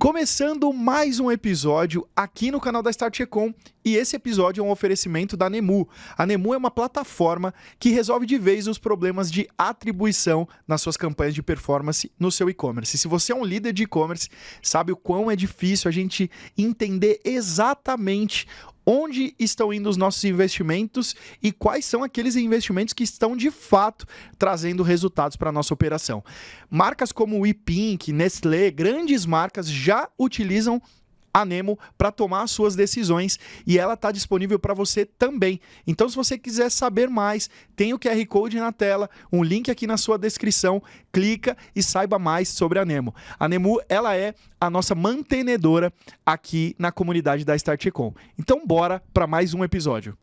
Começando mais um episódio aqui no canal da Start Econ, e esse episódio é um oferecimento da Nemu. A Nemu é uma plataforma que resolve de vez os problemas de atribuição nas suas campanhas de performance no seu e-commerce. Se você é um líder de e-commerce, sabe o quão é difícil a gente entender exatamente onde estão indo os nossos investimentos e quais são aqueles investimentos que estão de fato trazendo resultados para a nossa operação. Marcas como o Ipink, Nestlé, grandes marcas já utilizam a Nemu para tomar as suas decisões e ela está disponível para você também. Então, se você quiser saber mais, tem o QR Code na tela, um link aqui na sua descrição, clica e saiba mais sobre a Nemu. A Nemu, ela é a nossa mantenedora aqui na comunidade da Start Econ. Então, bora para mais um episódio.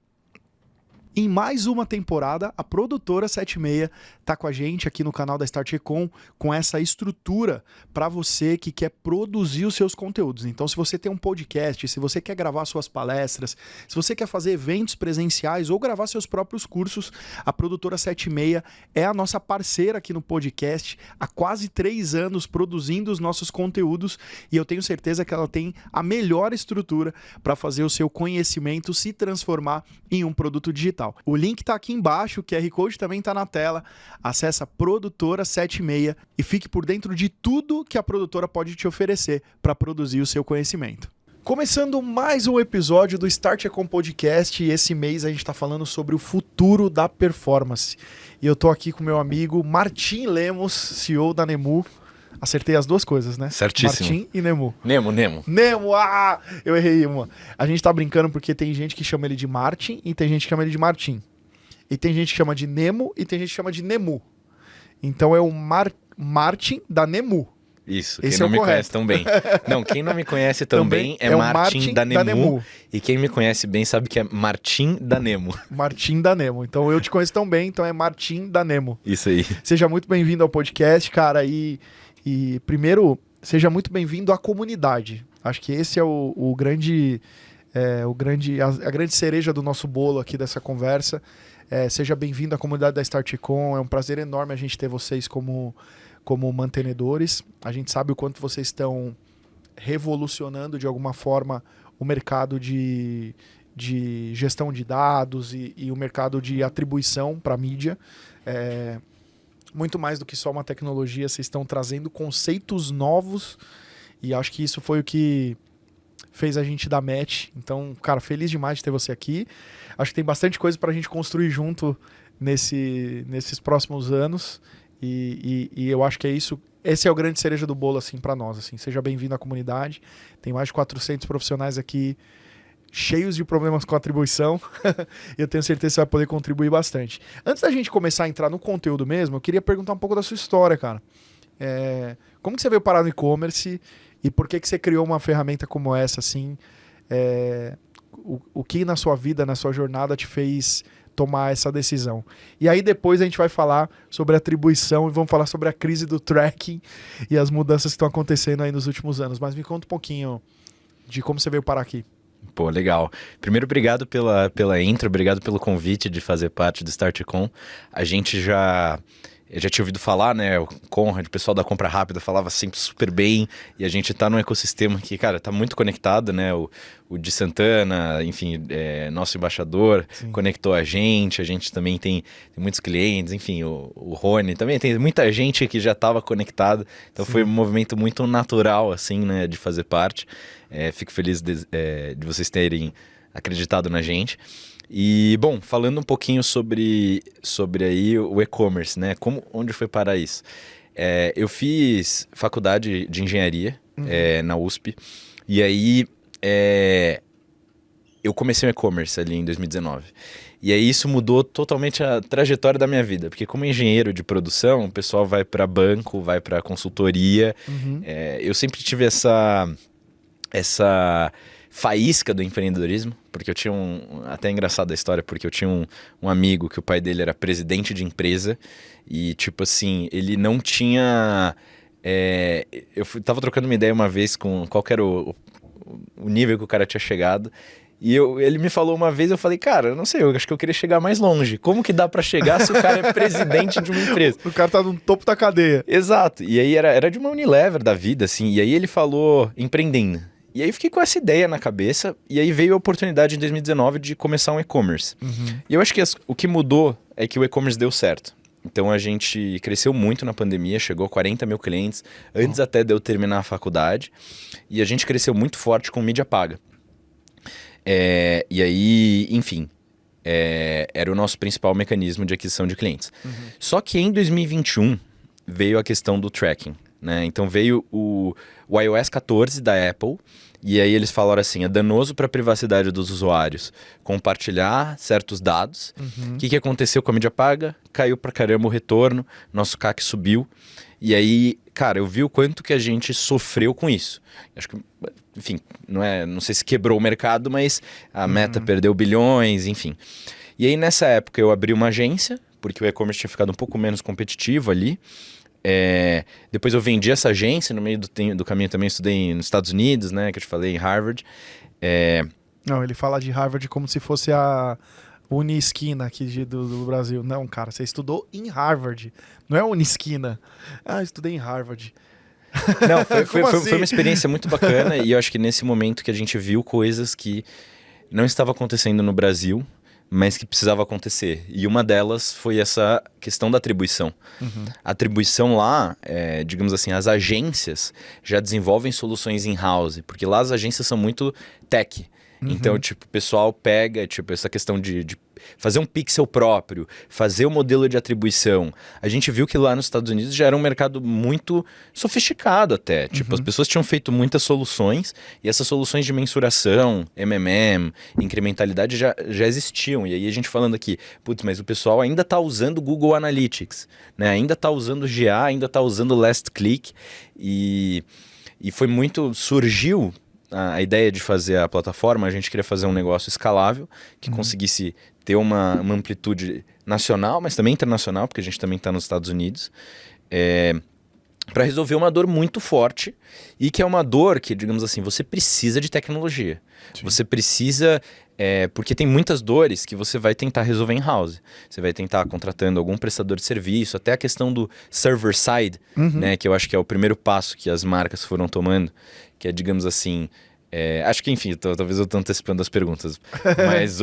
Em mais uma temporada, a produtora 76 está com a gente aqui no canal da Start Econ com essa estrutura para você que quer produzir os seus conteúdos. Então, se você tem um podcast, se você quer gravar suas palestras, se você quer fazer eventos presenciais ou gravar seus próprios cursos, a produtora 76 é a nossa parceira aqui no podcast há quase 3 anos produzindo os nossos conteúdos e eu tenho certeza que ela tem a melhor estrutura para fazer o seu conhecimento se transformar em um produto digital. O link está aqui embaixo, o QR Code também está na tela. Acesse a Produtora 76 e fique por dentro de tudo que a produtora pode te oferecer para produzir o seu conhecimento. Começando mais um episódio do Start Econ Podcast, e esse mês a gente está falando sobre o futuro da performance. E eu estou aqui com meu amigo Martim Lemos, CEO da Nemu. Acertei as duas coisas, né? Certíssimo. Martim e Nemu. Nemo, eu errei uma. A gente tá brincando porque tem gente que chama ele de Martin e tem gente que chama ele de Martim. E tem gente que chama de Nemo e tem gente que chama de Nemu. Então é o Martin da Nemu. Isso, Esse quem não me correto. conhece tão bem. Não, quem não me conhece tão bem é o Martin da Nemu. Nemu. E quem me conhece bem sabe que é Martim da Nemo. Martim da Nemo. Então eu te conheço tão bem, então é Martim da Nemo. Isso aí. Seja muito bem-vindo ao podcast, cara. E primeiro, seja muito bem-vindo à comunidade. Acho que esse é a grande cereja do nosso bolo aqui dessa conversa. Seja bem-vindo à comunidade da Start Econ. É um prazer enorme a gente ter vocês como mantenedores. A gente sabe o quanto vocês estão revolucionando de alguma forma o mercado de gestão de dados e o mercado de atribuição para a mídia. Muito mais do que só uma tecnologia, vocês estão trazendo conceitos novos e acho que isso foi o que fez a gente dar match. Então, cara, feliz demais de ter você aqui. Acho que tem bastante coisa para a gente construir junto nesses próximos anos e eu acho que é isso. Esse é o grande cereja do bolo assim, para nós. Assim. Seja bem-vindo à comunidade. Tem mais de 400 profissionais aqui cheios de problemas com atribuição. Eu tenho certeza que você vai poder contribuir bastante. Antes da gente começar a entrar no conteúdo mesmo, eu queria perguntar um pouco da sua história, cara. Como que você veio parar no e-commerce e por que você criou uma ferramenta como essa, assim? O que na sua vida, na sua jornada te fez tomar essa decisão? E aí depois a gente vai falar sobre atribuição e vamos falar sobre a crise do tracking e as mudanças que estão acontecendo aí nos últimos anos. Mas me conta um pouquinho de como você veio parar aqui. Pô, legal. Primeiro, obrigado pela intro, obrigado pelo convite de fazer parte do Start Econ. A gente já tinha ouvido falar, né? O Conrad, o pessoal da Compra Rápida falava sempre super bem. E a gente tá num ecossistema que, cara, tá muito conectado, né? O de Santana, enfim, nosso embaixador, sim, conectou a gente também tem muitos clientes, enfim, o Rony também tem muita gente que já estava conectada. Então sim, foi um movimento muito natural, assim, né? De fazer parte. Fico feliz de vocês terem acreditado na gente. E, bom, falando um pouquinho sobre aí o e-commerce, né? Onde foi parar isso? Eu fiz faculdade de engenharia na USP. E aí eu comecei o e-commerce ali em 2019. E aí isso mudou totalmente a trajetória da minha vida. Porque como engenheiro de produção, o pessoal vai para banco, vai para consultoria. Eu sempre tive essa faísca do empreendedorismo, porque eu tinha até engraçada a história, porque eu tinha um amigo que o pai dele era presidente de empresa e, tipo assim, ele não tinha... eu tava trocando uma ideia uma vez com qual que era o nível que o cara tinha chegado E ele me falou uma vez, eu falei, cara, eu não sei, eu acho que eu queria chegar mais longe. Como que dá pra chegar se o cara é presidente de uma empresa? O cara tá no topo da cadeia. Exato. E aí era de uma Unilever da vida, assim. E aí ele falou empreendendo. E aí eu fiquei com essa ideia na cabeça. E aí veio a oportunidade em 2019 de começar um e-commerce. E eu acho que o que mudou é que o e-commerce deu certo. Então a gente cresceu muito na pandemia, chegou a 40 mil clientes, antes até de eu terminar a faculdade. E a gente cresceu muito forte com mídia paga. E aí, enfim, era o nosso principal mecanismo de aquisição de clientes. Só que em 2021 veio a questão do tracking, né? Então veio o iOS 14 da Apple, e aí eles falaram assim, é danoso para a privacidade dos usuários compartilhar certos dados. O que aconteceu com a mídia paga? Caiu pra caramba o retorno, nosso CAC subiu. E aí, cara, eu vi o quanto que a gente sofreu com isso. Acho que, enfim, não sei se quebrou o mercado, mas a Meta perdeu bilhões, enfim. E aí, nessa época, eu abri uma agência, porque o e-commerce tinha ficado um pouco menos competitivo ali. Depois eu vendi essa agência, no meio do caminho também estudei nos Estados Unidos, né, que eu te falei, em Harvard. Não, ele fala de Harvard como se fosse a Unisquina aqui do Brasil. Não, cara, você estudou em Harvard, não é Unisquina. Ah, estudei em Harvard. Não, foi uma experiência muito bacana e eu acho que nesse momento que a gente viu coisas que não estavam acontecendo no Brasil, mas que precisava acontecer. E uma delas foi essa questão da atribuição. A atribuição lá, digamos assim, as agências já desenvolvem soluções in-house, porque lá as agências são muito tech. Então, tipo, o pessoal pega, tipo, essa questão de fazer um pixel próprio, fazer o modelo de atribuição. A gente viu que lá nos Estados Unidos já era um mercado muito sofisticado até. Tipo, as pessoas tinham feito muitas soluções e essas soluções de mensuração, incrementalidade já existiam. E aí a gente falando aqui, putz, mas o pessoal ainda tá usando o Google Analytics, né? Ainda tá usando o GA, ainda tá usando o Last Click. E foi muito... Surgiu a ideia de fazer a plataforma, a gente queria fazer um negócio escalável, que conseguisse ter uma amplitude nacional, mas também internacional, porque a gente também está nos Estados Unidos, para resolver uma dor muito forte, e que é uma dor que, digamos assim, você precisa de tecnologia. Sim. Você precisa... porque tem muitas dores que você vai tentar resolver in-house. Você vai tentar contratando algum prestador de serviço, até a questão do server-side, né, que eu acho que é o primeiro passo que as marcas foram tomando, que é, digamos assim... acho que, enfim, talvez eu estou antecipando as perguntas, mas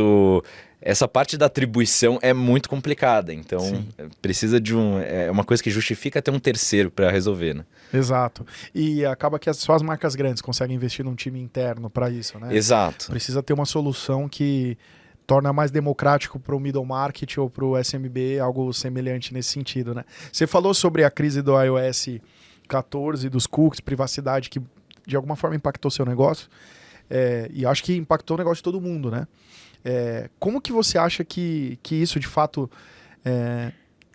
essa parte da atribuição é muito complicada, então precisa de uma coisa que justifica ter um terceiro para resolver, né? Exato. E acaba que só as marcas grandes conseguem investir num time interno para isso, né? Exato. Precisa ter uma solução que torna mais democrático para o middle market ou para o SMB, algo semelhante nesse sentido, né? Você falou sobre a crise do iOS 14, dos cookies, privacidade, que de alguma forma impactou seu negócio, e acho que impactou o negócio de todo mundo, né? Como que você acha que isso de fato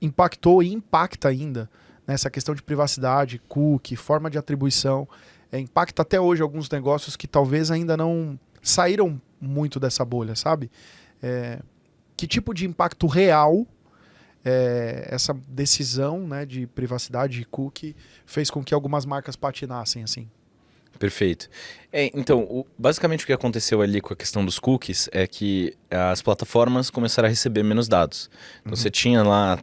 impactou e impacta ainda nessa questão de privacidade, cookie, forma de atribuição, impacta até hoje alguns negócios que talvez ainda não saíram muito dessa bolha, sabe? Que tipo de impacto real essa decisão, né, de privacidade e cookie fez com que algumas marcas patinassem assim? Perfeito. Então, basicamente o que aconteceu ali com a questão dos cookies é que as plataformas começaram a receber menos dados. Então você tinha lá,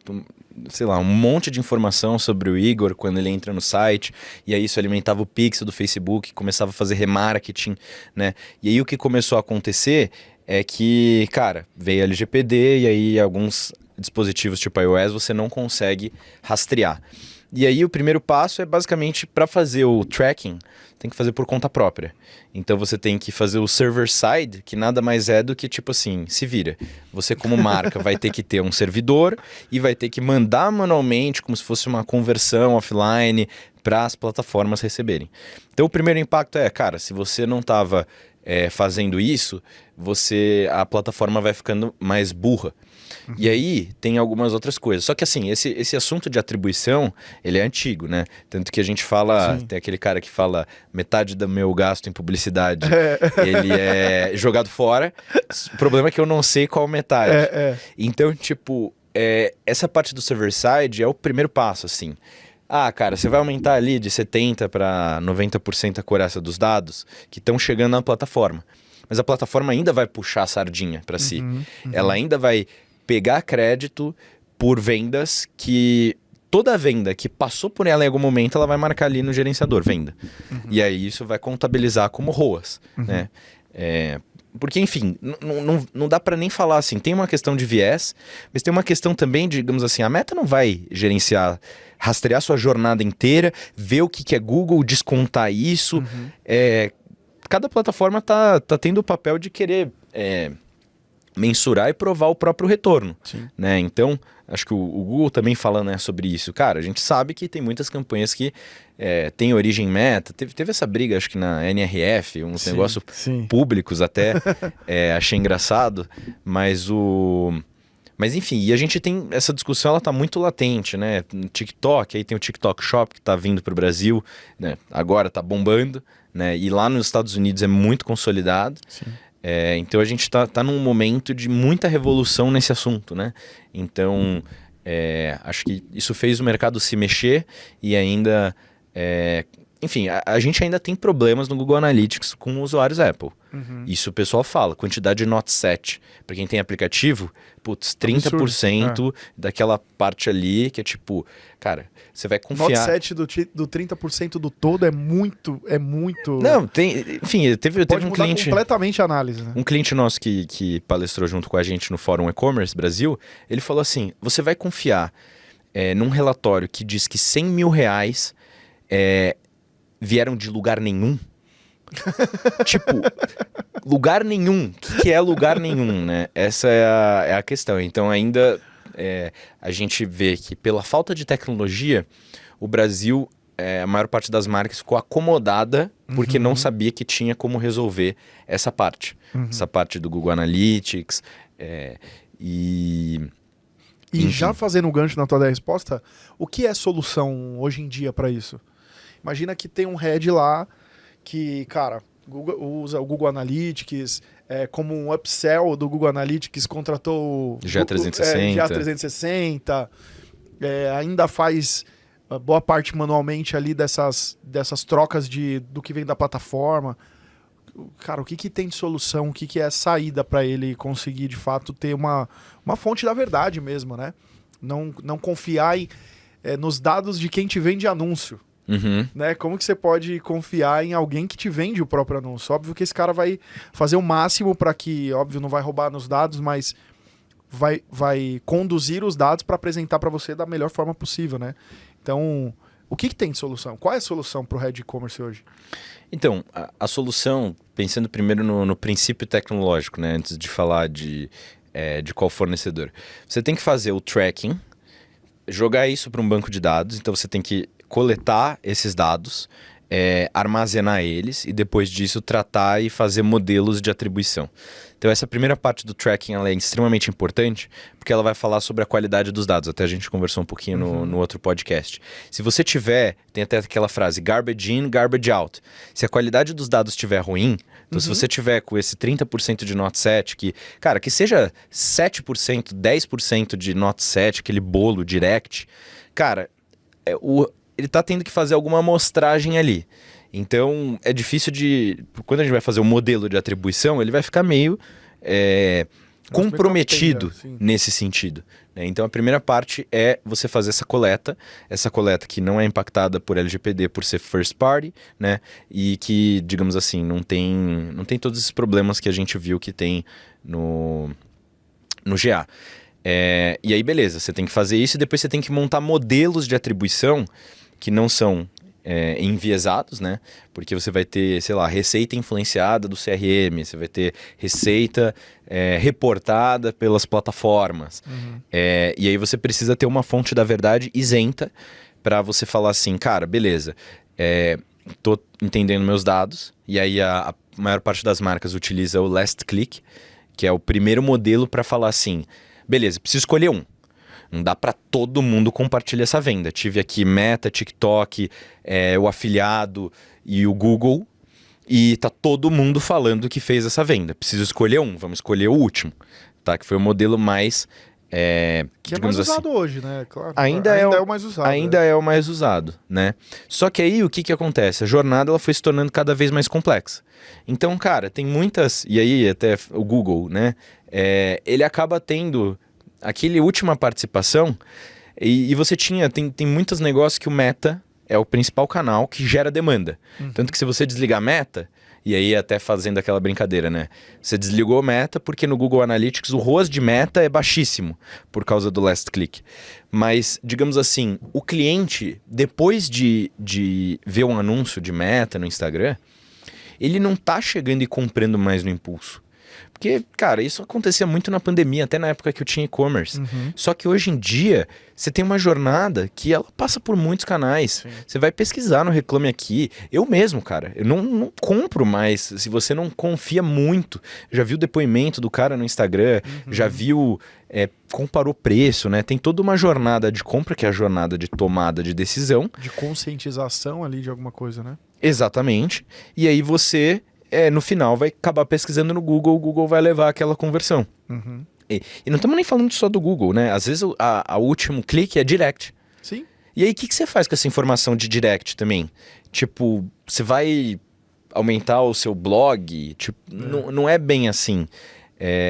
sei lá, um monte de informação sobre o Igor quando ele entra no site, e aí isso alimentava o pixel do Facebook, começava a fazer remarketing, né? E aí o que começou a acontecer é que, cara, veio a LGPD e aí alguns dispositivos tipo iOS você não consegue rastrear. E aí o primeiro passo é basicamente para fazer o tracking, tem que fazer por conta própria. Então você tem que fazer o server-side, que nada mais é do que tipo assim, se vira. Você como marca vai ter que ter um servidor e vai ter que mandar manualmente, como se fosse uma conversão offline, para as plataformas receberem. Então o primeiro impacto cara, se você não estava fazendo isso, a plataforma vai ficando mais burra. E aí tem algumas outras coisas. Só que assim, esse assunto de atribuição, ele é antigo, né? Tanto que a gente fala, tem aquele cara que fala metade do meu gasto em publicidade, ele é jogado fora. O problema é que eu não sei qual metade. Então, tipo, essa parte do server-side é o primeiro passo, assim. Cara, você vai aumentar ali de 70% para 90% a coraça dos dados que estão chegando na plataforma. mas a plataforma ainda vai puxar a sardinha para si. Ela ainda vai pegar crédito por vendas que... Toda venda que passou por ela em algum momento, ela vai marcar ali no gerenciador, venda. E aí isso vai contabilizar como ROAS, né? Porque, enfim, não dá para nem falar assim. Tem uma questão de viés, mas tem uma questão também, digamos assim, a Meta não vai gerenciar, rastrear sua jornada inteira, ver o que é Google, descontar isso. Cada plataforma tá tendo o papel de querer mensurar e provar o próprio retorno, né? Então, acho que o Google também fala, né, sobre isso. Cara, a gente sabe que tem muitas campanhas que têm origem Meta. Teve essa briga, acho que na NRF, uns negócios públicos até. Achei engraçado. Mas enfim, e a gente tem essa discussão, ela tá muito latente, né? No TikTok, aí tem o TikTok Shop que tá vindo pro Brasil, né? Agora tá bombando, né? E lá nos Estados Unidos é muito consolidado. Então a gente tá num momento de muita revolução nesse assunto, né? Então acho que isso fez o mercado se mexer e ainda... enfim, a gente ainda tem problemas no Google Analytics com usuários Apple. Isso o pessoal fala, quantidade de not set. Para quem tem aplicativo, putz, 30% daquela parte ali que é tipo, cara, você vai confiar... Not set do 30% do todo é muito... Não, enfim, teve um cliente... completamente a análise, né? Um cliente nosso que palestrou junto com a gente no Fórum E-Commerce Brasil, ele falou assim, você vai confiar num relatório que diz que 100 mil reais vieram de lugar nenhum? Tipo, lugar nenhum. O que é lugar nenhum, né? Essa é a questão. Então ainda a gente vê que pela falta de tecnologia, o Brasil, a maior parte das marcas ficou acomodada porque não sabia que tinha como resolver essa parte. Essa parte do Google Analytics E já fazendo o gancho na tua resposta, o que é solução hoje em dia para isso? Imagina que tem um head lá que, cara, usa o Google Analytics, como um upsell do Google Analytics, contratou o GA360, ainda faz boa parte manualmente ali dessas trocas do que vem da plataforma. Cara, o que tem de solução, o que é saída para ele conseguir, de fato, ter uma fonte da verdade mesmo, né? Não confiar nos dados de quem te vende anúncio. Né? Como que você pode confiar em alguém que te vende o próprio anúncio? Óbvio que esse cara vai fazer o máximo para que, óbvio, não vai roubar nos dados, mas vai conduzir os dados para apresentar para você da melhor forma possível, né? Então, o que tem de solução? Qual é a solução para o Head E-Commerce hoje? Então, a solução, pensando primeiro no princípio tecnológico, né? Antes de falar de qual fornecedor. Você tem que fazer o tracking, jogar isso para um banco de dados, então você tem que coletar esses dados, armazenar eles e depois disso tratar e fazer modelos de atribuição. Então essa primeira parte do tracking ela é extremamente importante porque ela vai falar sobre a qualidade dos dados. Até a gente conversou um pouquinho no outro podcast. Se você tem até aquela frase, garbage in, garbage out. Se a qualidade dos dados estiver ruim, então se você tiver com esse 30% de not set, que seja 7%, 10% de not set, aquele bolo direct, cara, ele está tendo que fazer alguma amostragem ali. Então, é difícil quando a gente vai fazer o modelo de atribuição, ele vai ficar meio comprometido nesse sentido, né? Então, a primeira parte é você fazer essa coleta que não é impactada por LGPD por ser first party, né? E que, digamos assim, não tem todos esses problemas que a gente viu que tem no GA. E aí, beleza, você tem que fazer isso e depois você tem que montar modelos de atribuição que não são enviesados, né? Porque você vai ter, sei lá, receita influenciada do CRM, você vai ter receita reportada pelas plataformas. E aí você precisa ter uma fonte da verdade isenta para você falar assim, cara, beleza, tô entendendo meus dados, e aí a maior parte das marcas utiliza o last click, que é o primeiro modelo para falar assim, beleza, preciso escolher um. Não dá para todo mundo compartilhar essa venda. Tive aqui Meta, TikTok, o afiliado e o Google. E tá todo mundo falando que fez essa venda. Preciso escolher um, vamos escolher o último. Tá? Que foi o modelo mais Que é mais usado hoje, né? Claro. Ainda é o mais usado. Ainda é o mais usado, né? Só que aí o que acontece? A jornada ela foi se tornando cada vez mais complexa. Então, cara, tem muitas... E aí até o Google, né? Ele acaba tendo aquele última participação e você tem muitos negócios que o Meta é o principal canal que gera demanda. Tanto que se você desligar Meta... E aí até fazendo aquela brincadeira, né? Você desligou o Meta porque no Google Analytics o ROAS de Meta é baixíssimo por causa do last click. Mas, digamos assim, o cliente, depois de ver um anúncio de Meta no Instagram, ele não tá chegando e comprando mais no impulso. Porque, cara, isso acontecia muito na pandemia, até na época que eu tinha e-commerce. Só que hoje em dia, você tem uma jornada que ela passa por muitos canais. Sim. Você vai pesquisar no Reclame Aqui. Eu mesmo, cara, eu não compro mais. Se você não confia muito, já viu o depoimento do cara no Instagram, já viu, comparou preço, né? Tem toda uma jornada de compra, que é a jornada de tomada de decisão. De conscientização ali de alguma coisa, né? Exatamente. E aí você... no final vai acabar pesquisando no Google, o Google vai levar aquela conversão. E não estamos nem falando só do Google, né? Às vezes o último clique é direct. Sim. E aí o que você faz com essa informação de direct também? Tipo, você vai aumentar o seu blog? Tipo, não é bem assim.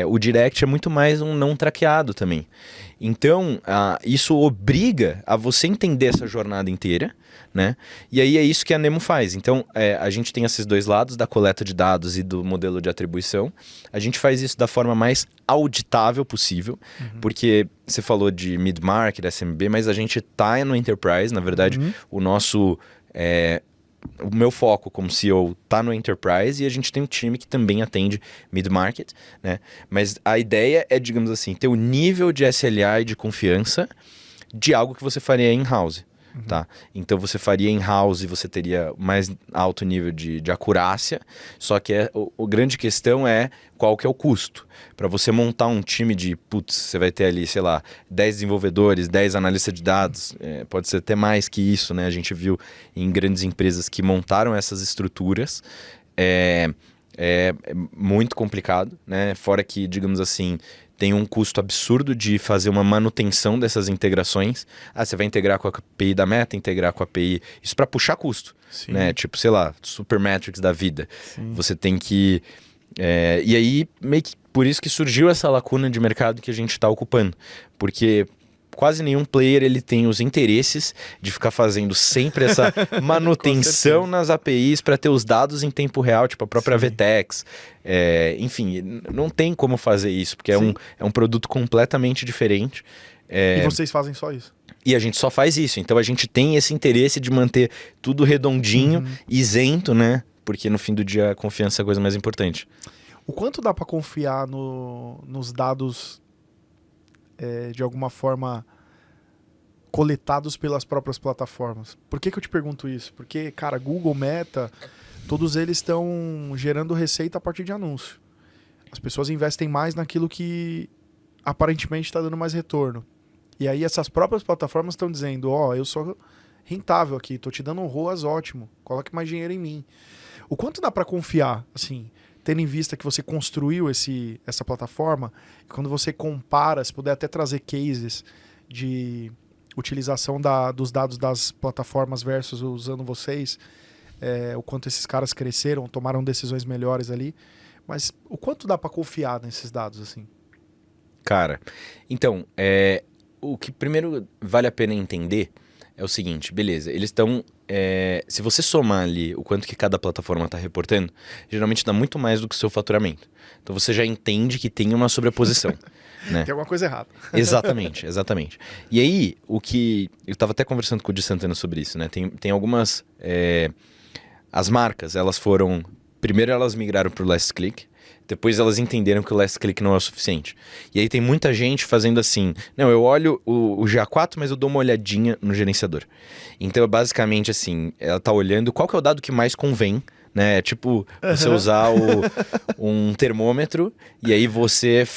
O direct é muito mais um não traqueado também. Então, isso obriga a você entender essa jornada inteira, né? E aí é isso que a Nemo faz. Então, a gente tem esses dois lados, da coleta de dados e do modelo de atribuição. A gente faz isso da forma mais auditável possível, porque você falou de mid-market, SMB, mas a gente tá no enterprise, na verdade, o meu foco como CEO tá no enterprise e a gente tem um time que também atende mid-market, né? Mas a ideia é, digamos assim, ter o nível de SLA e de confiança de algo que você faria in-house. Tá? Então você faria in-house, você teria mais alto nível de acurácia, só que a grande questão é qual que é o custo. Para você montar um time de, você vai ter ali, sei lá, 10 desenvolvedores, 10 analistas de dados, pode ser até mais que isso, né? A gente viu em grandes empresas que montaram essas estruturas, é muito complicado, né? Fora que, digamos assim, tem um custo absurdo de fazer uma manutenção dessas integrações. Você vai integrar com a API da Meta, integrar com a API... Isso para puxar custo, né? Tipo, sei lá, Supermetrics da vida. Sim. Você tem que... E aí, meio que por isso que surgiu essa lacuna de mercado que a gente está ocupando. Porque... quase nenhum player ele tem os interesses de ficar fazendo sempre essa manutenção nas APIs para ter os dados em tempo real, tipo a própria VTEX. Enfim, não tem como fazer isso, porque é um produto completamente diferente. E vocês fazem só isso? E a gente só faz isso. Então a gente tem esse interesse de manter tudo redondinho, isento, né? Porque no fim do dia a confiança é a coisa mais importante. O quanto dá para confiar nos dados... de alguma forma coletados pelas próprias plataformas. Por que eu te pergunto isso? Porque, cara, Google, Meta, todos eles estão gerando receita a partir de anúncio. As pessoas investem mais naquilo que aparentemente está dando mais retorno. E aí essas próprias plataformas estão dizendo, eu sou rentável aqui, estou te dando um ROAS ótimo, coloque mais dinheiro em mim. O quanto dá para confiar, assim... tendo em vista que você construiu essa plataforma, e quando você compara, se puder até trazer cases de utilização dos dados das plataformas versus usando vocês, o quanto esses caras cresceram, tomaram decisões melhores ali, mas o quanto dá para confiar nesses dados, assim? Cara, então, o que primeiro vale a pena entender é o seguinte, beleza, eles estão... se você somar ali o quanto que cada plataforma está reportando, geralmente dá muito mais do que o seu faturamento. Então você já entende que tem uma sobreposição. Né? Tem alguma coisa errada. Exatamente. E aí, o que... eu estava até conversando com o Di Santana sobre isso, né? Tem algumas... as marcas, elas foram... primeiro elas migraram para o last click, depois elas entenderam que o last click não é o suficiente. E aí tem muita gente fazendo assim, não, eu olho o GA4, mas eu dou uma olhadinha no gerenciador. Então, basicamente assim, ela tá olhando qual que é o dado que mais convém, né? Tipo, você usar um termômetro e aí você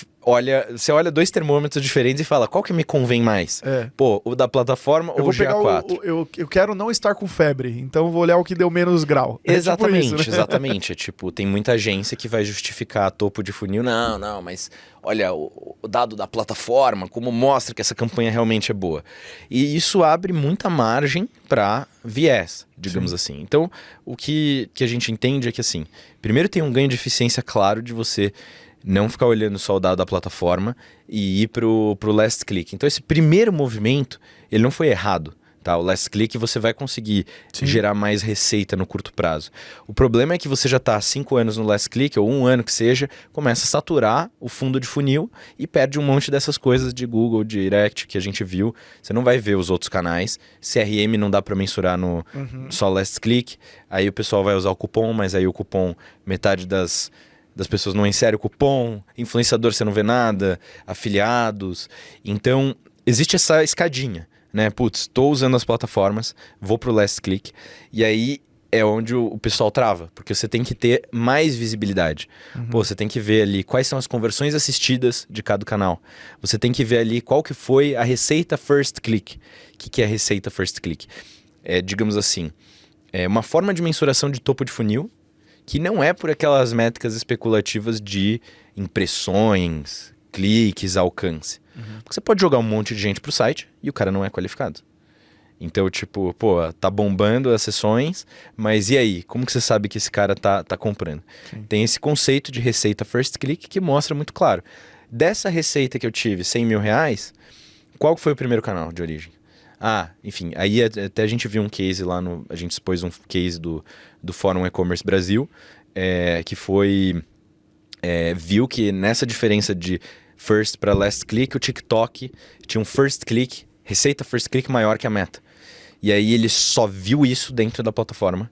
você olha 2 termômetros diferentes e fala, qual que me convém mais? Pô, o da plataforma ou o GA4? Eu quero não estar com febre, então eu vou olhar o que deu menos grau. Exatamente, tipo isso, né? exatamente. Tipo, tem muita agência que vai justificar topo de funil. Não, mas olha, o dado da plataforma, como mostra que essa campanha realmente é boa. E isso abre muita margem para viés, digamos assim. Então, o que a gente entende é que, assim, primeiro tem um ganho de eficiência claro de você não ficar olhando só o dado da plataforma e ir pro last click. Então, esse primeiro movimento, ele não foi errado. Tá, o last click você vai conseguir gerar mais receita no curto prazo. O problema é que você já está há 5 anos no last click, ou 1 ano que seja, começa a saturar o fundo de funil e perde um monte dessas coisas de Google Direct que a gente viu. Você não vai ver os outros canais. CRM não dá para mensurar no só last click. Aí o pessoal vai usar o cupom, mas aí o cupom, metade das pessoas não insere o cupom. Influenciador você não vê nada. Afiliados. Então, existe essa escadinha. Né? Putz, estou usando as plataformas, vou pro last click, e aí é onde o pessoal trava, porque você tem que ter mais visibilidade. Pô, você tem que ver ali quais são as conversões assistidas de cada canal. Você tem que ver ali qual que foi a receita first click. O que é a receita first click? Digamos assim, é uma forma de mensuração de topo de funil, que não é por aquelas métricas especulativas de impressões, cliques, alcance. Porque você pode jogar um monte de gente pro site e o cara não é qualificado. Então, tipo, pô, tá bombando as sessões, mas e aí? Como que você sabe que esse cara tá comprando? Sim. Tem esse conceito de receita first click que mostra muito claro. Dessa receita que eu tive, 100 mil reais, qual foi o primeiro canal de origem? Enfim, aí até a gente viu um case lá a gente expôs um case do Fórum E-Commerce Brasil, que foi... viu que nessa diferença de first para last click, o TikTok tinha um first click, receita first click maior que a Meta. E aí ele só viu isso dentro da plataforma.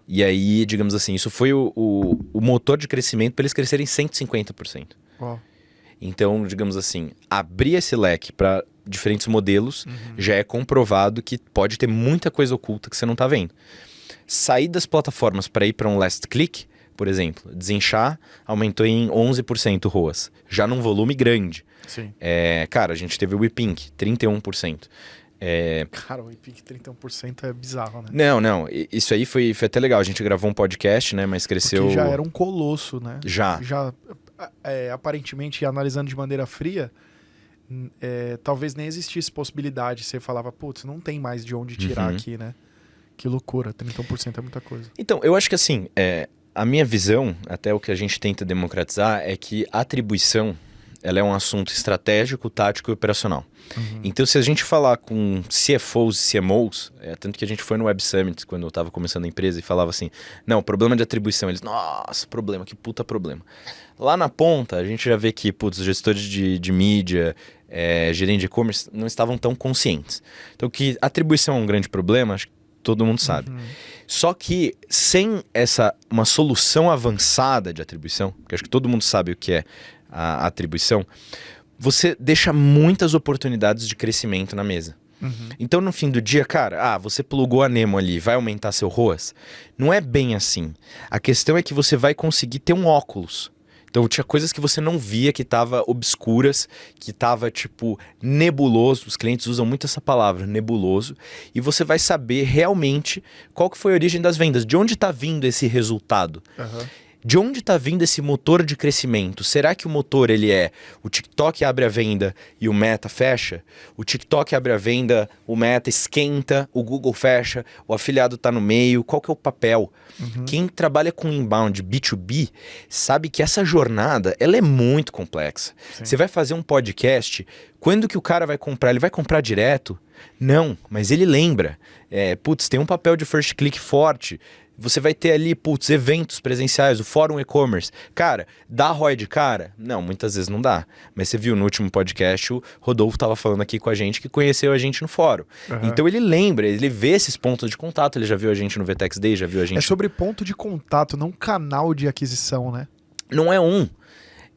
E aí, digamos assim, isso foi o motor de crescimento para eles crescerem 150%. Uau. Então, digamos assim, abrir esse leque para diferentes modelos já é comprovado que pode ter muita coisa oculta que você não está vendo. Sair das plataformas para ir para um last click, por exemplo, Desinchar aumentou em 11% ROAS, já num volume grande. Sim. Cara, a gente teve o WePink, 31%. Cara, o WePink 31% é bizarro, né? Não, isso aí foi até legal. A gente gravou um podcast, né, mas cresceu... Porque já era um colosso, né? Já aparentemente, analisando de maneira fria, talvez nem existisse possibilidade. Você falava, putz, não tem mais de onde tirar aqui, né? Que loucura, 31% é muita coisa. Então, eu acho que assim... A minha visão, até o que a gente tenta democratizar, é que a atribuição ela é um assunto estratégico, tático e operacional. Então, se a gente falar com CFOs e CMOs, tanto que a gente foi no Web Summit, quando eu estava começando a empresa, e falava assim, não, problema de atribuição. Eles, nossa, problema, que puta problema. Lá na ponta, a gente já vê que, putz, os gestores de mídia, gerentes de e-commerce, não estavam tão conscientes. Então, que atribuição é um grande problema, acho que todo mundo sabe. Só que sem uma solução avançada de atribuição, porque acho que todo mundo sabe o que é a atribuição, você deixa muitas oportunidades de crescimento na mesa. Então, no fim do dia, cara, você plugou a Nemo ali, vai aumentar seu ROAS? Não é bem assim. A questão é que você vai conseguir ter um óculos. Então, tinha coisas que você não via, que estavam obscuras, que estava, tipo, nebuloso. Os clientes usam muito essa palavra, nebuloso. E você vai saber realmente qual que foi a origem das vendas. De onde está vindo esse resultado? De onde está vindo esse motor de crescimento? Será que o motor ele é o TikTok abre a venda e o Meta fecha? O TikTok abre a venda, o Meta esquenta, o Google fecha, o afiliado está no meio. Qual que é o papel? Quem trabalha com inbound B2B sabe que essa jornada ela é muito complexa. Você vai fazer um podcast, quando que o cara vai comprar? Ele vai comprar direto? Não, mas ele lembra. Tem um papel de first click forte. Você vai ter ali, eventos presenciais, o Fórum E-Commerce. Cara, dá ROI de cara? Não, muitas vezes não dá. Mas você viu no último podcast, o Rodolfo estava falando aqui com a gente que conheceu a gente no fórum. Então ele lembra, ele vê esses pontos de contato, ele já viu a gente no VTEX Day, já viu a gente... É sobre ponto de contato, não canal de aquisição, né? Não é um.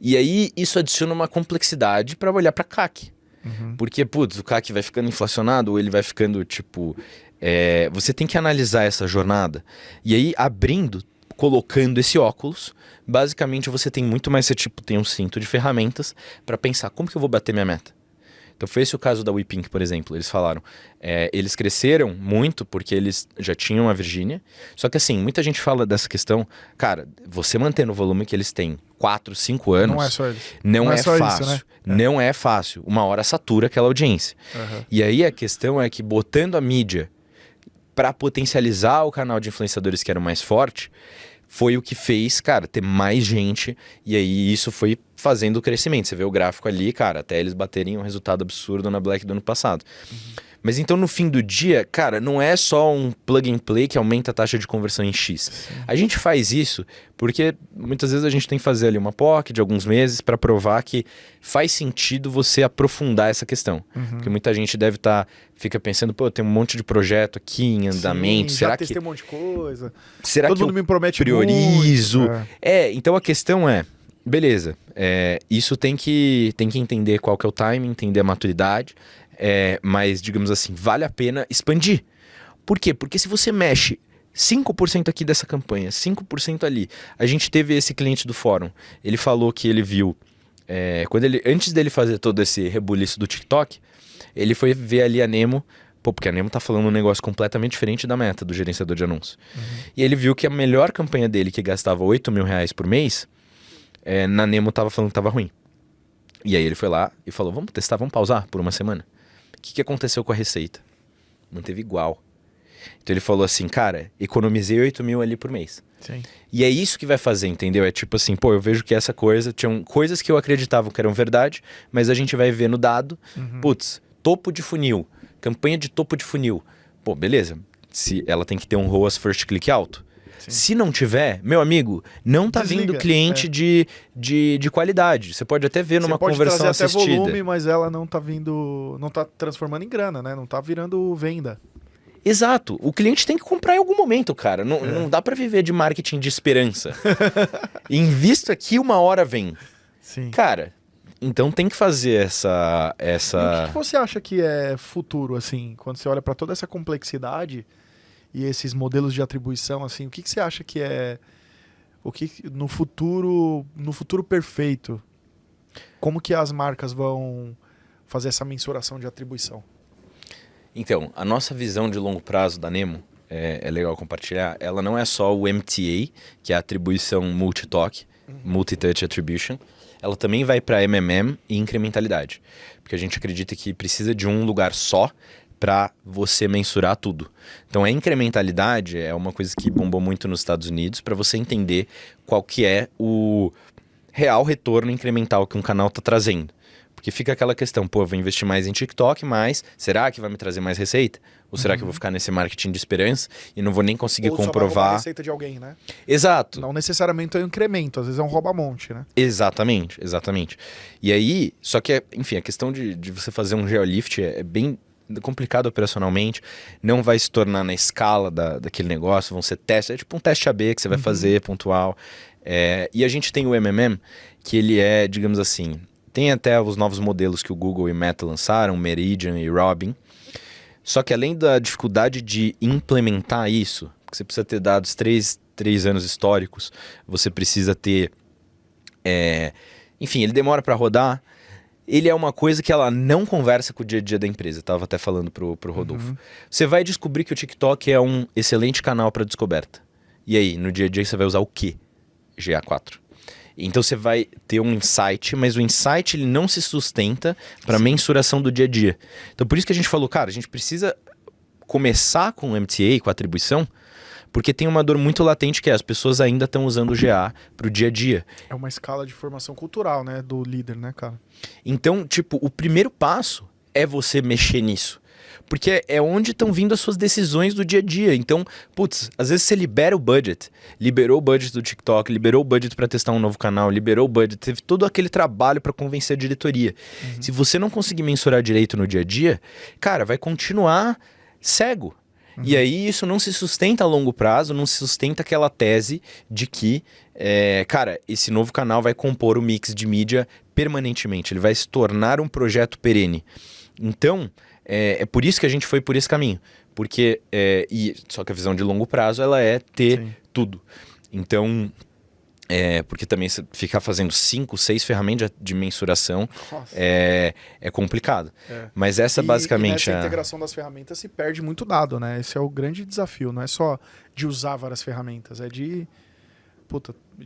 E aí isso adiciona uma complexidade para olhar para CAC. Porque, o CAC vai ficando inflacionado ou ele vai ficando, tipo... você tem que analisar essa jornada. E aí, abrindo colocando esse óculos, basicamente você tem muito mais, você tipo, tem um cinto de ferramentas para pensar como que eu vou bater minha meta. Então foi esse o caso da WePink, por exemplo. Eles falaram, eles cresceram muito porque eles já tinham a Virgínia. Só que assim, muita gente fala dessa questão, cara, você mantendo o volume que eles têm 4, 5 anos... Não é só eles. Não é só fácil. isso, né? Não é fácil. Uma hora satura aquela audiência. E aí a questão é que botando a mídia para potencializar o canal de influenciadores que era o mais forte, foi o que fez, cara, ter mais gente, e aí isso foi fazendo o crescimento. Você vê o gráfico ali, cara, até eles baterem um resultado absurdo na Black do ano passado. Mas então no fim do dia, cara, não é só um plug and play que aumenta a taxa de conversão em X. Sim. A gente faz isso porque muitas vezes a gente tem que fazer ali uma POC de alguns meses para provar que faz sentido você aprofundar essa questão. Porque muita gente fica pensando, pô, tem um monte de projeto aqui em andamento, sim, será já que testei um monte de coisa. Será Todo que mundo me promete priorizo? Muito, então a questão é, beleza, isso tem que entender qual que é o timing, entender a maturidade, mas, digamos assim, vale a pena expandir. Por quê? Porque se você mexe 5% aqui dessa campanha, 5% ali. A gente teve esse cliente do fórum, ele falou que ele viu, antes dele fazer todo esse rebuliço do TikTok, ele foi ver ali a Nemo, porque a Nemo tá falando um negócio completamente diferente da meta do gerenciador de anúncios. E ele viu que a melhor campanha dele, que gastava R$8.000 por mês, na Nemo tava falando que tava ruim. E aí ele foi lá e falou, vamos testar, vamos pausar por uma semana. O que aconteceu com a receita? Manteve igual. Então ele falou assim, cara, economizei 8 mil ali por mês. Sim. E é isso que vai fazer, entendeu? É tipo assim, pô, eu vejo que essa coisa, tinham coisas que eu acreditava que eram verdade, mas a gente vai ver no dado, putz, topo de funil, campanha de topo de funil. Pô, beleza, se ela tem que ter um ROAS first click alto. Sim. Se não tiver, meu amigo, não tá vindo cliente de qualidade. Você pode até ver numa conversão assistida. Pode trazer até volume, mas ela não tá vindo, não tá transformando em grana, né? Não tá virando venda. Exato. O cliente tem que comprar em algum momento, cara. Não dá pra viver de marketing de esperança. Invisto aqui, uma hora vem. Sim. Cara, então tem que fazer essa... E o que você acha que é futuro, assim? Quando você olha pra toda essa complexidade e esses modelos de atribuição, assim, o que você acha que é... O que no futuro perfeito, como que as marcas vão fazer essa mensuração de atribuição? Então, a nossa visão de longo prazo da Nemo, é legal compartilhar, ela não é só o MTA, que é a atribuição multi-TOC, Multi-Touch Attribution, ela também vai para MMM e incrementalidade, porque a gente acredita que precisa de um lugar só para você mensurar tudo. Então a incrementalidade é uma coisa que bombou muito nos Estados Unidos para você entender qual que é o real retorno incremental que um canal está trazendo. Porque fica aquela questão, pô, eu vou investir mais em TikTok, mas será que vai me trazer mais receita? Ou será que eu vou ficar nesse marketing de esperança e não vou nem conseguir comprovar? Só vai roubar a receita de alguém, né? Exato. Não necessariamente é um incremento, às vezes é um rouba-monte, né? Exatamente, exatamente. E aí, só que, enfim, a questão de você fazer um geolift é bem complicado operacionalmente, não vai se tornar na escala daquele negócio, vão ser testes, é tipo um teste AB que você vai fazer, pontual. E a gente tem o MMM, que ele é, digamos assim, tem até os novos modelos que o Google e Meta lançaram, Meridian e Robin, só que além da dificuldade de implementar isso, porque você precisa ter dados 3 anos históricos, você precisa ter, enfim, ele demora para rodar, ele é uma coisa que ela não conversa com o dia a dia da empresa. Tava até falando pro Rodolfo. Você vai descobrir que o TikTok é um excelente canal para descoberta. E aí, no dia a dia você vai usar o quê? GA4. Então você vai ter um insight, mas o insight ele não se sustenta para mensuração do dia a dia. Então por isso que a gente falou, cara, a gente precisa começar com o MTA, com a atribuição, porque tem uma dor muito latente que as pessoas ainda estão usando o GA pro dia a dia. É uma escala de formação cultural, né, do líder, né, cara? Então, tipo, o primeiro passo é você mexer nisso. Porque é onde estão vindo as suas decisões do dia a dia. Então, putz, às vezes você libera o budget. Liberou o budget do TikTok, liberou o budget para testar um novo canal, liberou o budget, teve todo aquele trabalho para convencer a diretoria. Se você não conseguir mensurar direito no dia a dia, cara, vai continuar cego. E aí isso não se sustenta a longo prazo, não se sustenta aquela tese de que, cara, esse novo canal vai compor o mix de mídia permanentemente, ele vai se tornar um projeto perene. Então, é por isso que a gente foi por esse caminho, porque, só que a visão de longo prazo ela é ter tudo. Então, porque também você ficar fazendo 5, 6 ferramentas de mensuração é complicado. Mas essa basicamente... E nessa integração das ferramentas se perde muito dado, né? Esse é o grande desafio. Não é só de usar várias ferramentas, é de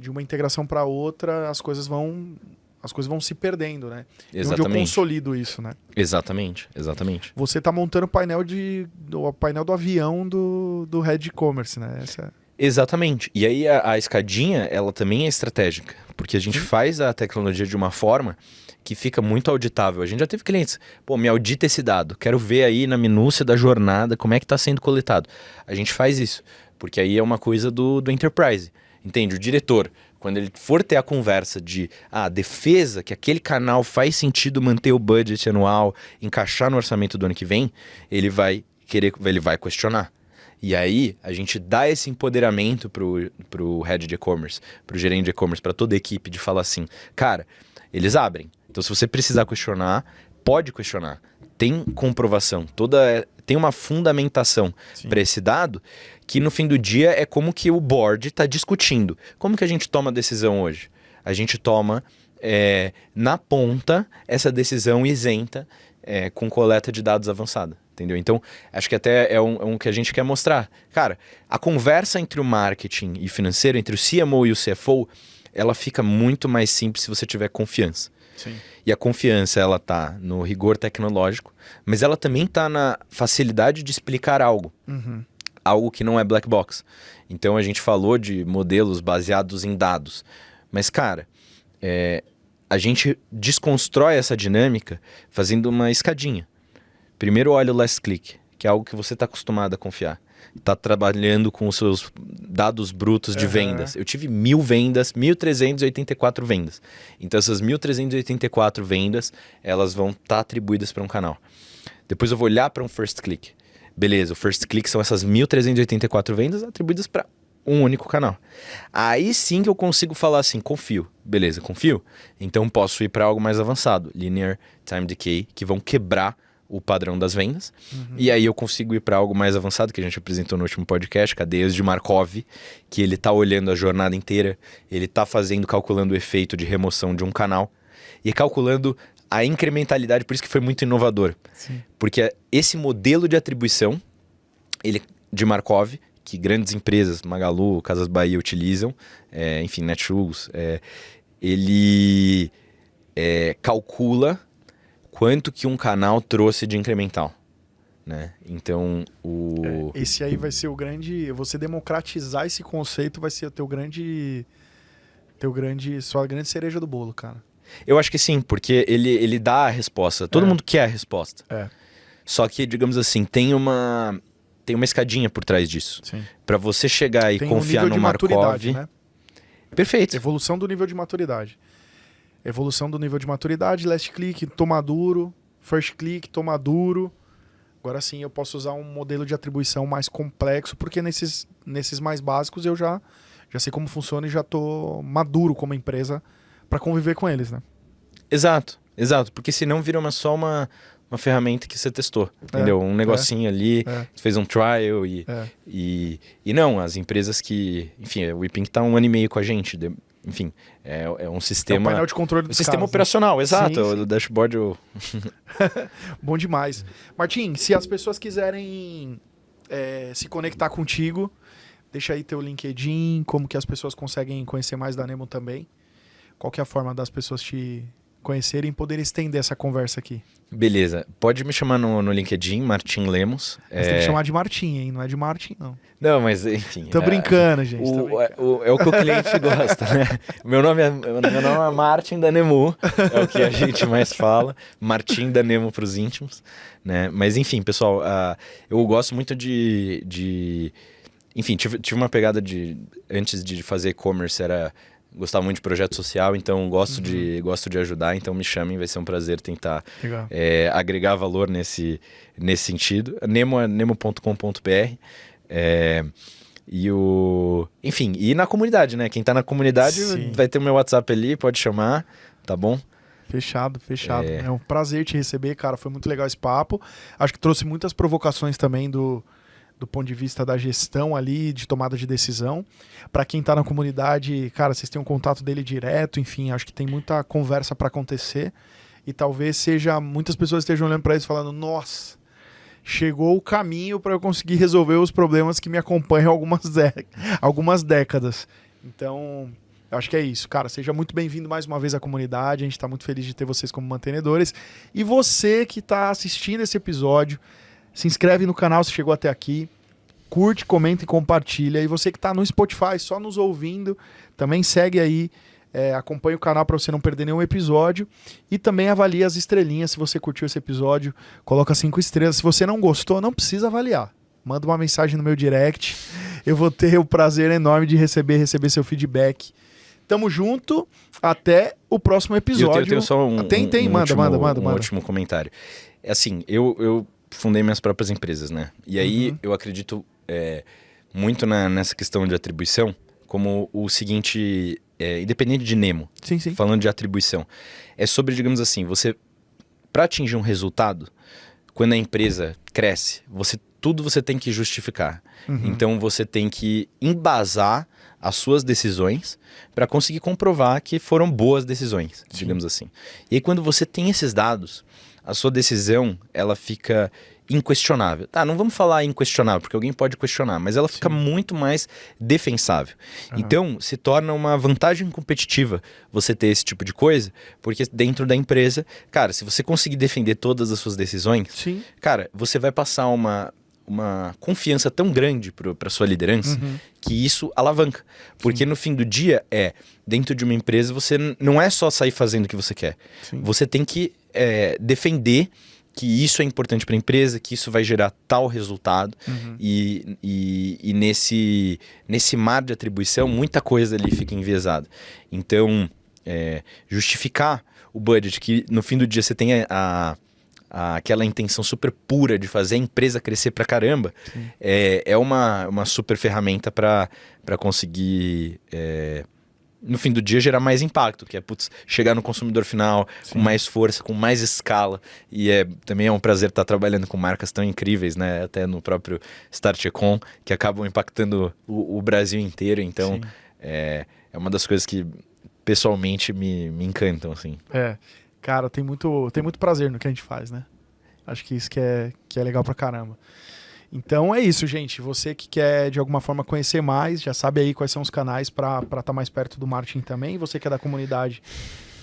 uma integração para outra, as coisas vão se perdendo, né? Exatamente. Onde eu consolido isso, né? Exatamente. Você está montando o painel do avião do Head e-commerce, né? Exatamente. E aí a escadinha, ela também é estratégica, porque a gente faz a tecnologia de uma forma que fica muito auditável. A gente já teve clientes, me audita esse dado, quero ver aí na minúcia da jornada como é que está sendo coletado. A gente faz isso, porque aí é uma coisa do enterprise, entende? O diretor, quando ele for ter a conversa de defesa, que aquele canal faz sentido manter o budget anual, encaixar no orçamento do ano que vem, ele vai questionar. E aí, a gente dá esse empoderamento pro head de e-commerce, pro gerente de e-commerce, para toda a equipe, de falar assim, cara, eles abrem. Então, se você precisar questionar, pode questionar. Tem comprovação, tem uma fundamentação para esse dado, que no fim do dia é como que o board está discutindo. Como que a gente toma a decisão hoje? A gente toma, na ponta, essa decisão isenta, com coleta de dados avançada. Entendeu? Então, acho que até é um que a gente quer mostrar. Cara, a conversa entre o marketing e financeiro, entre o CMO e o CFO, ela fica muito mais simples se você tiver confiança. Sim. E a confiança, ela tá no rigor tecnológico, mas ela também tá na facilidade de explicar algo. Uhum. Algo que não é black box. Então, a gente falou de modelos baseados em dados. Mas, cara, a gente desconstrói essa dinâmica fazendo uma escadinha. Primeiro olha o last click, que é algo que você está acostumado a confiar. Está trabalhando com os seus dados brutos de vendas. Eu tive 1.000 vendas, 1.384 vendas. Então essas 1.384 vendas, elas vão estar atribuídas para um canal. Depois eu vou olhar para um first click. Beleza, o first click são essas 1.384 vendas atribuídas para um único canal. Aí sim que eu consigo falar assim, confio. Beleza, confio? Então posso ir para algo mais avançado. Linear Time Decay, que vão quebrar o padrão das vendas. E aí eu consigo ir para algo mais avançado, que a gente apresentou no último podcast, cadeias de Markov, que ele está olhando a jornada inteira, ele está calculando o efeito de remoção de um canal e calculando a incrementalidade, por isso que foi muito inovador. Sim. Porque esse modelo de atribuição de Markov, que grandes empresas, Magalu, Casas Bahia utilizam, enfim, Netshoes, ele calcula quanto que um canal trouxe de incremental, né? Então, esse aí vai ser o grande... Você democratizar esse conceito vai ser sua grande cereja do bolo, cara. Eu acho que sim, porque ele dá a resposta. Todo mundo quer a resposta. Só que, digamos assim, tem uma escadinha por trás disso. Para você chegar e confiar no Markov... Né? Perfeito. Evolução do nível de maturidade. Evolução do nível de maturidade, last click, toma duro, first click, toma duro. Agora sim eu posso usar um modelo de atribuição mais complexo, porque nesses mais básicos eu já sei como funciona e já estou maduro como empresa para conviver com eles, né? Exato, porque senão vira só uma ferramenta que você testou, entendeu? Um negocinho ali, você fez um trial e não, as empresas que... Enfim, o ePink tá 1 ano e meio com a gente, enfim, é um sistema... É um painel de controle dos sistema caras, operacional, né? exato. Sim. O dashboard... Bom demais. Martim, se as pessoas quiserem se conectar contigo, deixa aí teu LinkedIn, como que as pessoas conseguem conhecer mais da Nemo também. Qual que é a forma das pessoas te conhecerem e poderem estender essa conversa aqui? Beleza. Pode me chamar no LinkedIn, Martim Lemos. Você tem que chamar de Martim, hein? Não é de Martin, não. Não, mas enfim... Tô brincando, gente. É o que o cliente gosta, né? Meu nome é Martin da Nemu, é o que a gente mais fala. Martim da Nemo pros íntimos, né? Mas enfim, pessoal, eu gosto muito enfim, tive uma pegada antes de fazer e-commerce, gostava muito de projeto social, então gosto de ajudar, então me chamem, vai ser um prazer tentar agregar valor nesse sentido. Nemo.com.br. Enfim, e na comunidade, né? Quem tá na comunidade vai ter o meu WhatsApp ali, pode chamar, tá bom? Fechado. É um prazer te receber, cara. Foi muito legal esse papo. Acho que trouxe muitas provocações também do do ponto de vista da gestão ali, de tomada de decisão. Para quem está na comunidade, cara, vocês têm um contato dele direto, enfim, acho que tem muita conversa para acontecer. E talvez muitas pessoas estejam olhando para isso falando, nossa, chegou o caminho para eu conseguir resolver os problemas que me acompanham há algumas décadas. Então, eu acho que é isso. Cara, seja muito bem-vindo mais uma vez à comunidade. A gente está muito feliz de ter vocês como mantenedores. E você que está assistindo esse episódio, se inscreve no canal se chegou até aqui. Curte, comenta e compartilha. E você que está no Spotify, só nos ouvindo, também segue aí. Acompanhe o canal para você não perder nenhum episódio. E também avalie as estrelinhas se você curtiu esse episódio. Coloca 5 estrelas. Se você não gostou, não precisa avaliar. Manda uma mensagem no meu direct. Eu vou ter o prazer enorme de receber seu feedback. Tamo junto. Até o próximo episódio. Eu tenho só um último comentário. É assim, eu fundei minhas próprias empresas, né? E aí eu acredito muito nessa questão de atribuição como o seguinte... independente de Nemo, sim. Falando de atribuição, é sobre, digamos assim, para atingir um resultado, quando a empresa cresce, tudo você tem que justificar. Então você tem que embasar as suas decisões para conseguir comprovar que foram boas decisões, digamos assim. E aí quando você tem esses dados, a sua decisão, ela fica inquestionável. Tá, não vamos falar inquestionável, porque alguém pode questionar, mas ela fica muito mais defensável. Então, se torna uma vantagem competitiva você ter esse tipo de coisa, porque dentro da empresa, cara, se você conseguir defender todas as suas decisões, cara, você vai passar uma confiança tão grande para sua liderança que isso alavanca. Porque no fim do dia, dentro de uma empresa, você não é só sair fazendo o que você quer. Você tem que defender que isso é importante para a empresa, que isso vai gerar tal resultado. E nesse mar de atribuição, muita coisa ali fica enviesada. Então, justificar o budget, que no fim do dia você tem aquela intenção super pura de fazer a empresa crescer pra caramba, é uma super ferramenta para conseguir... no fim do dia, gerar mais impacto, que é chegar no consumidor final com mais força, com mais escala. E também é um prazer estar trabalhando com marcas tão incríveis, né? Até no próprio Start Econ, que acabam impactando o Brasil inteiro. Então, é uma das coisas que pessoalmente me encantam, assim. Cara, tem muito prazer no que a gente faz, né? Acho que isso que é legal pra caramba. Então é isso, gente. Você que quer de alguma forma conhecer mais, já sabe aí quais são os canais para estar mais perto do Martin também. Você que é da comunidade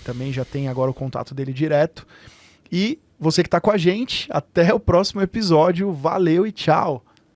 também já tem agora o contato dele direto. E você que está com a gente, até o próximo episódio. Valeu e tchau!